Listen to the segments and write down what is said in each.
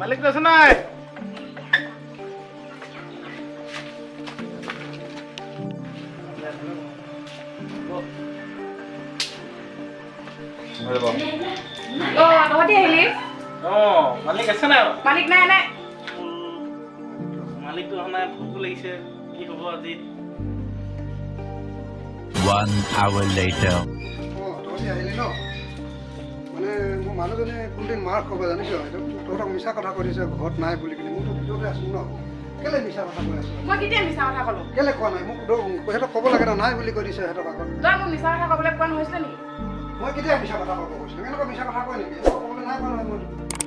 মালিক আছে নাই? মালিক আছে নাই? মালিক নাই নাই। মালিকটো অহা নাই, ভোক লাগিছে। কি হ'ব আজি? 1 hour later. তহঁতি আহিলি ন? মানে মোৰ মানুহজনে কোনদিন মাৰ খবৰ জানিছ? তহঁতক মিছা কথা কৈ দিছে ঘৰত নাই বুলি কিনে। মোৰতো ভিতৰতে আছো ন। কেলে মিছা কথা কৈ আছো? মই কেতিয়া মিছা কথা ক'লো? কেলে কোৱা নাই? মোক সিহঁতক ক'ব লাগে ন, নাই বুলি কৈ দিছে সিহঁতক আগত। তই মোক মিছা কথা ক'বলৈ কোৱা নহৈছিলে নেকি? মই কেতিয়া মিছা কথা ক'ব কৈছিলোঁ? এনেকুৱা মিছা কথা কয় নেকি? এনেকুৱা ক'বলৈ নাই কোৱা নহয় মই।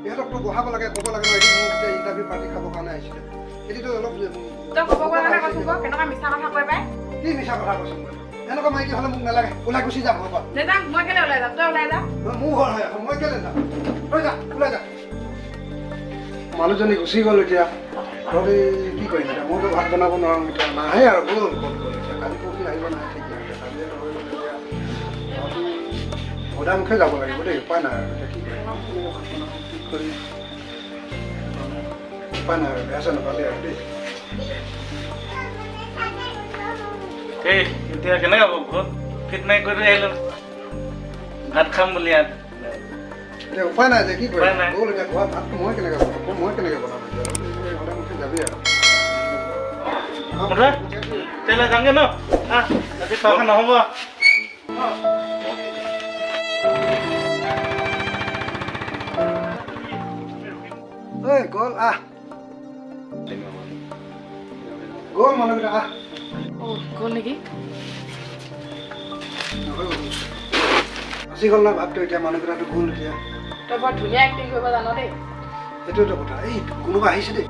ইহঁতকতো বহাব লাগে, ক'ব লাগে ন, এদিন মোক এতিয়া ইণ্টাৰভিউ পাৰ্টি খাবৰ কাৰণে আহিছিলে। এতিয়াতো অলপ তই ক'ব কোৱা কাৰণে কৈছোঁ ক, কেনেকুৱা মিছা কথা কৈ পাই? কি মিছা কথা কৈছোঁ মই? এনেকুৱা মাইকী হ'লে মোক নালাগে, ওলাই গুচি যাম ঘৰৰ পৰা। নেযাম, মই কেলে ওলাই যাম? তই ওলাই যা। মোৰ ঘৰ হয় এখন, মই কেলে যাম? তই যা, ওলাই যা। মানুহজনী গুচি গ'ল এতিয়া। তহঁতি কি কৰিম এতিয়া? মইতো ভাত বনাব নোৱাৰোঁ এতিয়া। নাহে আৰু গ'ল ক'ত গ'ল এতিয়া। কালি পৰহি আহিব নাহে ঠিক নাই। কালিয়ে নহৈ গ'ল এতিয়া। তহঁতি মৈদামুখে যাব লাগিব দেই, উপায় নাই আৰু এতিয়া কি কৰিম? ভাত বনাব কি কৰি উপায় নাই আৰু বেয়া চেয়া নাপালে আৰু দেই। এই এতিয়া কেনেকৈ হ'ব? ঘৰত ফিট মাৰি কৰি আহিলোঁ, ভাত খাম বুলি ইয়াত। এতিয়া উপায় নাই যে কি উপায় কৰিম? নাই। গ'ল এতিয়া ঘৰত ভাতটো মই কেনেকৈ বনাম? মই কেনেকৈ বনাম এতিয়া? মৈদামুখে যাবি আৰু। মুঠতে তেতিয়াহ'লে যামগৈ ন? আজি খোৱা নহ'ব। ঐ গ'ল আহ। গ'ল মানুহকেইটা আহ। গ'ল নেকি? বাচি গ'ল না ভাতটো এতিয়া, মানুহকেইটাতো গ'ল এতিয়া। তই বৰ ধুনীয়া এক্টিং কৰিব জান দেই। সেইটোৱেতো কথা। এই কোনোবা আহিছে দেই।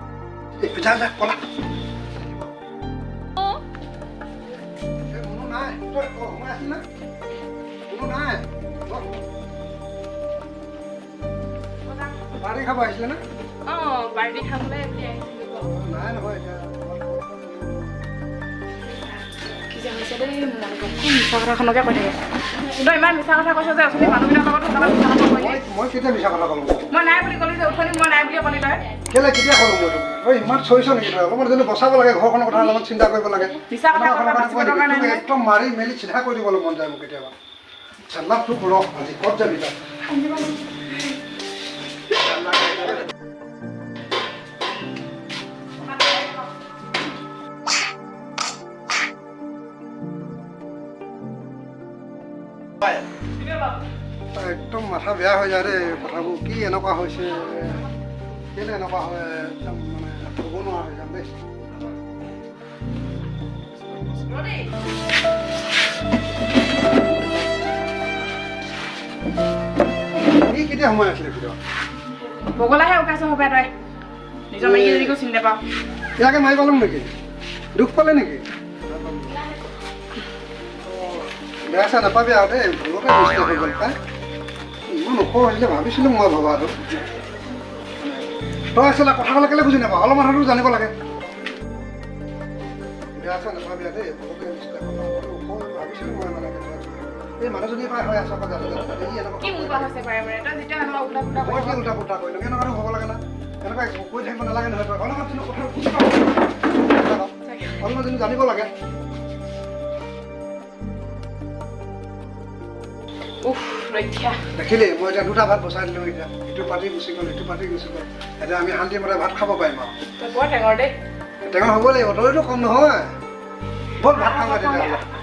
যা যা পলা। কোনো নাই। তই সোমাই আছিল না? কোনো নাই। পাৰ্টি খাব আহিছিলে না? পাৰ্টি খাবলৈ বুলি আহিছিলোঁ। নাই নহয় এতিয়া। কি যে হৈছে দেই মোৰ মানুহটো। মিছা কথাখনকে কৈ থাকে। তই ইমান মিছা কথা কৈছ যে অথনি মানুহবিলাকৰ লগত সঁচা মিছা কথা কৈ দিয়ে। মই কেতিয়া মিছা কথা ক'লো? মই নাই বুলি ক'লি যে উঠনি মই নাই বুলিয়ে ক'লি তই। কেলে কেতিয়া ক'লো মই তোক? ঐ ইমান চৈছ নেকি তই? অলপমান যদি বচাব লাগে, ঘৰখনৰ কথা অলপমান চিন্তা কৰিব লাগে। মিছা কথা কথা বাচিব দৰকাৰ নাই নহয়। একদম মাৰি মেলি চিধা কৰি দিবলৈ মন যায় মোক কেতিয়াবা। চাল্লা তোক ৰখ আজি ক'ত যাবি তই? একদম মাথা বেয়া হৈ যায় দেই কথাবোৰ। কি এনেকুৱা হৈছে? কেলে এনেকুৱা হয়? একদম মানে ক'ব নোৱাৰা হৈ যাম দেই। কি কেতিয়া সময় আছিলে ভিতৰত? বগলাহে উকাইছ হপাই তই। নিজৰ মাইকীজনীকো চিনি নাপাওঁ। ইয়াকে মাৰি পালোঁ নেকি? দুখ পালে নেকি? বেয়া চেয়া নাপাবি আৰু দেই। ভুলতে মিষ্টেক হৈ গ'ল পাই। ইমান ওখ হৈছিলে ভাবিছিলোঁ মই ভবাটো। তই আছিলে কথা ক'লে কেলে বুজি নাপাওঁ? অলপ কথাটো জানিব লাগে। বেয়া চেয়া নাপাবি আৰু দেই। ভুলতে মিষ্টেক হ'ল। ওখ ভাবিছিলোঁ মই মানে এই মানুহজনী পাই হৈ আছ আকৌ যাতে কি উল্টা হৈছে বাৰে বাৰে? তই যেতিয়া এনেকুৱা উল্টা পুল্টা মই কি উল্টা পুল্টা কৰিলোঁ? এনেকুৱাটো হ'ব লাগে না? এনেকুৱা কৈ থাকিব নালাগে নহয়। তই অলপমান যদি কথাটো বুজি পাওঁ, অলপমান যদি জানিব লাগে। উফ ৰক্ষা। দেখিলি মই এতিয়া দুটা ভাত বচাই দিলোঁ এতিয়া। ইটো পাৰ্টি গুচি গ'ল, ইটো পাৰ্টি গুচি গ'ল। এতিয়া আমি শান্তিমতে ভাত খাব পাৰিম আৰু। তই বৰ টেঙৰ দেই। টেঙৰ হ'ব লাগিব। তইতো কম নহয়। ব'ল ভাত খাওঁ তেতিয়াহ'লে।